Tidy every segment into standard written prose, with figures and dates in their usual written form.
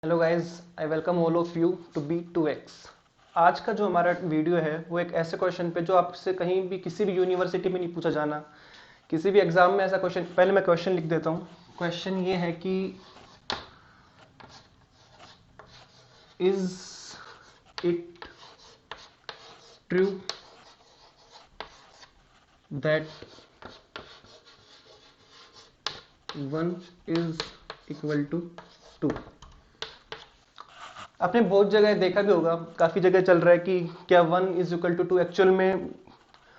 Hello guys, I welcome all of you to B2X। आज का जो हमारा वीडियो है वो एक ऐसे क्वेश्चन पे जो आपसे कहीं भी किसी भी यूनिवर्सिटी में नहीं पूछा जाना, किसी भी एग्जाम में ऐसा क्वेश्चन। पहले मैं क्वेश्चन लिख देता हूँ। क्वेश्चन ये है कि is it true that 1 is equal to 2। आपने बहुत जगह देखा भी होगा, काफ़ी जगह चल रहा है कि क्या 1 इज इक्वल टू 2 एक्चुअल में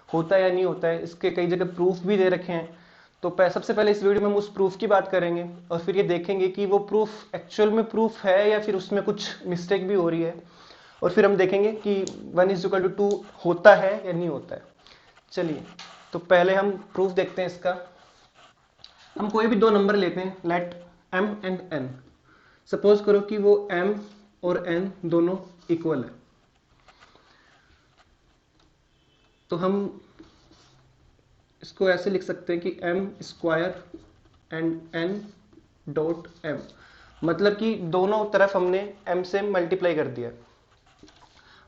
होता है या नहीं होता है। इसके कई जगह प्रूफ भी दे रखे हैं। तो सबसे पहले इस वीडियो में हम उस प्रूफ की बात करेंगे और फिर ये देखेंगे कि वो प्रूफ एक्चुअल में प्रूफ है या फिर उसमें कुछ मिस्टेक भी हो रही है। और फिर हम देखेंगे कि 1 इज इक्वल टू 2 होता है या नहीं होता है। चलिए, तो पहले हम प्रूफ देखते हैं इसका। हम कोई भी दो नंबर लेते हैं, let m and n। Suppose करो कि वो m और n दोनों इक्वल है, तो हम इसको ऐसे लिख सकते हैं कि m square and n dot m, मतलब कि दोनों तरफ हमने m से मल्टीप्लाई कर दिया।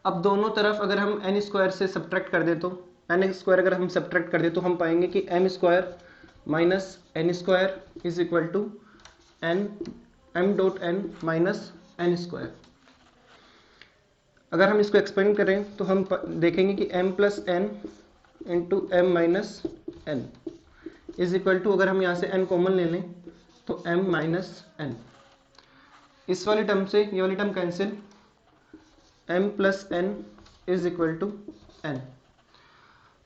अब दोनों तरफ अगर हम n स्क्वायर से सब्ट्रैक्ट कर दे, तो n स्क्वायर अगर हम सब्ट्रैक्ट कर दे तो हम पाएंगे कि m square minus n square is equal to n m dot n minus n square. अगर हम इसको एक्सपेंड करें तो हम देखेंगे कि m plus n into m minus n is equal to, अगर हम यहाँ से n कॉमन ले लें तो m माइनस n। इस वाली टर्म से ये वाली term cancel, m plus n is equal to n।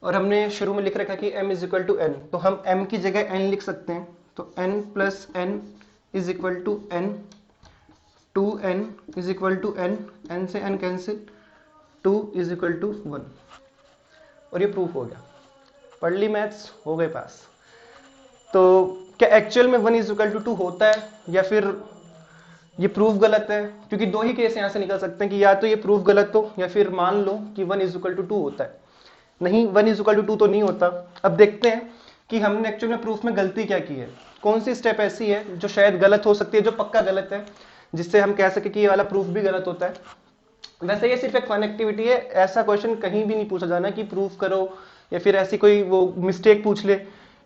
और हमने शुरू में लिख रखा कि m is equal to n, तो हम m की जगह n लिख सकते हैं। तो n plus n is equal to n, 2n is equal to n, n से n cancel, 2 is equal to 1। और ये प्रूफ हो गया। पढ़ ली मैथ्स, हो गए पास। तो क्या एक्चुअल में 1 इज इक्वल टू 2 होता है या फिर ये प्रूफ गलत है? क्योंकि दो ही केस यहाँ से निकल सकते हैं कि या तो ये प्रूफ गलत हो या फिर मान लो कि 1 इज इक्वल टू 2 होता है। नहीं, 1 इज इक्वल टू 2 तो नहीं होता। अब देखते हैं कि हमने एक्चुअल में प्रूफ में गलती क्या की है। कौन सी स्टेप ऐसी है जो शायद गलत हो सकती है, जो पक्का गलत है, जिससे हम कह सके कि ये वाला प्रूफ भी गलत होता है। वैसे ये सिर्फ एक फन एक्टिविटी है, ऐसा क्वेश्चन कहीं भी नहीं पूछा जाना कि प्रूफ करो या फिर ऐसी कोई वो मिस्टेक पूछ ले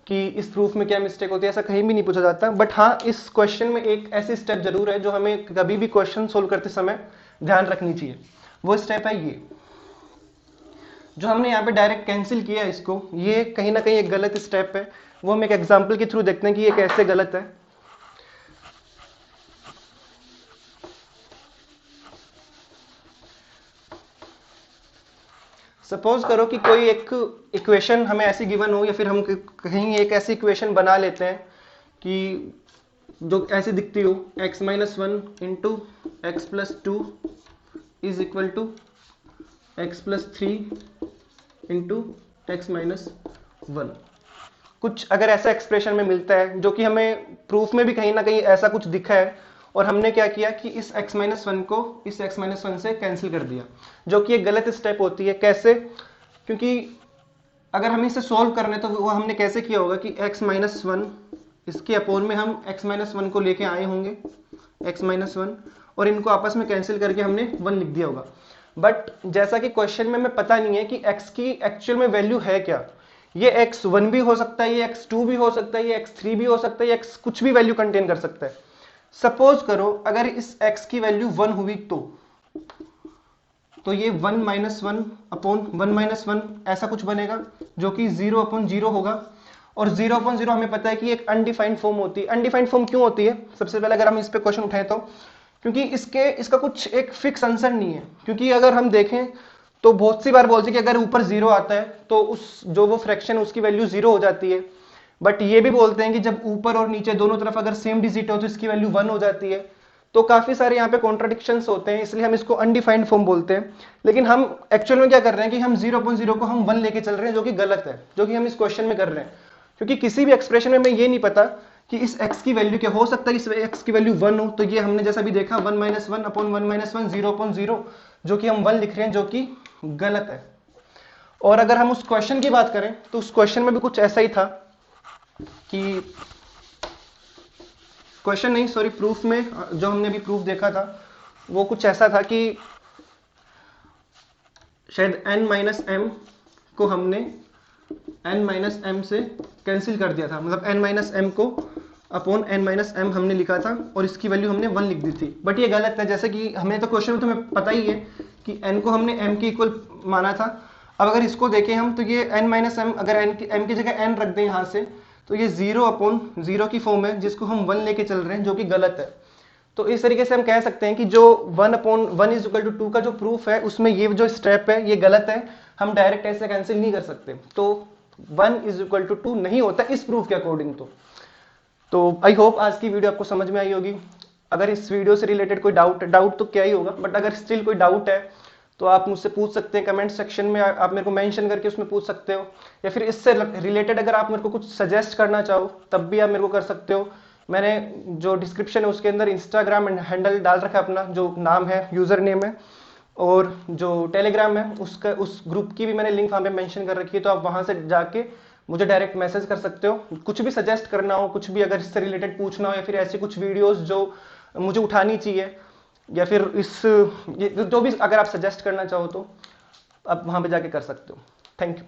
कि इस प्रूफ में क्या मिस्टेक होती है, ऐसा कहीं भी नहीं पूछा जाता। बट हाँ, इस क्वेश्चन में एक ऐसी स्टेप जरूर है जो हमें कभी भी क्वेश्चन सोल्व करते समय ध्यान रखनी चाहिए। वो स्टेप है ये जो हमने यहाँ पे डायरेक्ट कैंसिल किया है इसको, ये कहीं ना कहीं एक गलत स्टेप है। वो हम एक एग्जाम्पल के थ्रू देखते हैं कि ये कैसे गलत है। सपोज करो कि कोई एक इक्वेशन हमें ऐसी गिवन हो, या फिर हम कहीं एक ऐसी इक्वेशन बना लेते हैं कि जो ऐसी दिखती हो, x minus 1 into x plus 2 is equal to x plus 3 into x minus 1। कुछ अगर ऐसा एक्सप्रेशन में मिलता है जो कि हमें प्रूफ में भी कहीं ना कहीं ऐसा कुछ दिखा है, और हमने क्या किया कि इस x माइनस 1 को इस x माइनस 1 से कैंसिल कर दिया, जो कि एक गलत स्टेप होती है। कैसे? क्योंकि अगर हमें इसे सॉल्व करना है तो वो हमने कैसे किया होगा कि x माइनस 1 इसके अपोन में हम x माइनस 1 को लेके आए होंगे, x माइनस 1, और इनको आपस में कैंसिल करके हमने 1 लिख दिया होगा। बट जैसा कि क्वेश्चन में हमें पता नहीं है कि x की एक्चुअल में वैल्यू है क्या। ये x1 भी हो सकता है, ये x2 भी हो सकता है, ये x3 भी हो सकता है, ये x कुछ भी वैल्यू कंटेन कर सकता है। सपोज करो अगर इस x की वैल्यू 1 हुई तो ये 1 माइनस 1 अपॉन 1 माइनस 1 ऐसा कुछ बनेगा, जो कि 0 अपॉन 0 होगा। और 0 अपॉन 0 हमें पता है कि एक अनडिफाइंड फॉर्म होती है। अनडिफाइंड फॉर्म क्यों होती है? सबसे पहले अगर हम इस पे क्वेश्चन उठाएं तो क्योंकि इसका कुछ एक फिक्स आंसर नहीं है। क्योंकि अगर हम देखें तो बहुत सी बार बोलते हैं कि अगर ऊपर 0 आता है तो उस जो वो फ्रैक्शन है उसकी वैल्यू 0 हो जाती है। बट ये भी बोलते हैं कि जब ऊपर और नीचे दोनों तरफ अगर सेम डिजिट हो तो इसकी वैल्यू 1 हो जाती है। तो काफी सारे यहाँ पे कॉन्ट्राडिक्शंस होते हैं, इसलिए हम इसको अनडिफाइंड फॉर्म बोलते हैं। लेकिन हम एक्चुअल में क्या कर रहे हैं कि हम 0.0 को हम 1 लेके चल रहे हैं, जो कि गलत है, जो कि हम इस क्वेश्चन में कर रहे हैं। क्योंकि किसी भी एक्सप्रेशन में हमें ये नहीं पता कि इस x की वैल्यू क्या हो सकता है, इस x की वैल्यू 1 हो। तो ये हमने जैसा भी देखा 1 माइनस 1 अपॉन 1 माइनस 1 0.0, जो कि हम 1 लिख रहे हैं, जो कि गलत है। और अगर हम उस क्वेश्चन की बात करें तो उस क्वेश्चन में भी कुछ ऐसा ही था कि क्वेश्चन नहीं सॉरी प्रूफ में जो हमने अभी प्रूफ देखा था वो कुछ ऐसा था कि शायद n माइनस एम को हमने n माइनस एम से कैंसिल कर दिया था, मतलब n माइनस एम को अपॉन n माइनस एम हमने लिखा था और इसकी वैल्यू हमने 1 लिख दी थी, बट ये गलत है। जैसे कि हमें तो क्वेश्चन में तुम्हें पता ही है कि n को हमने m के इक्वल माना था। अब अगर इसको देखें हम तो ये n माइनस एम, अगर m की जगह n रख दें यहाँ से तो ये 0 अपॉन 0 की फॉर्म है जिसको हम 1 लेके चल रहे हैं, जो कि गलत है। तो इस तरीके से हम कह सकते हैं कि जो 1 अपॉन 1 इज इक्वल टू 2 का जो प्रूफ है उसमें ये जो स्टेप है ये गलत है, हम डायरेक्ट ऐसे कैंसिल नहीं कर सकते। तो 1 इज इक्वल टू 2 नहीं होता इस प्रूफ के अकॉर्डिंग। तो आई होप आज की वीडियो आपको समझ में आई होगी। अगर इस वीडियो से रिलेटेड कोई डाउट तो क्या ही होगा, बट अगर स्टिल कोई डाउट है तो आप मुझसे पूछ सकते हैं कमेंट सेक्शन में, आप मेरे को मेंशन करके उसमें पूछ सकते हो, या फिर इससे रिलेटेड अगर आप मेरे को कुछ सजेस्ट करना चाहो तब भी आप मेरे को कर सकते हो। मैंने जो डिस्क्रिप्शन है उसके अंदर इंस्टाग्राम हैंडल डाल रखा है अपना, जो नाम है यूजर नेम है, और जो टेलीग्राम है उसका उस ग्रुप की भी मैंने लिंक वहाँ पे मेंशन कर रखी है, तो आप वहाँ से जाके मुझे डायरेक्ट मैसेज कर सकते हो। कुछ भी सजेस्ट करना हो, कुछ भी अगर इससे रिलेटेड पूछना हो, या फिर ऐसी कुछ वीडियोस जो मुझे उठानी चाहिए, या फिर जो भी अगर आप सजेस्ट करना चाहो तो आप वहाँ पे जाके कर सकते हो। Thank you.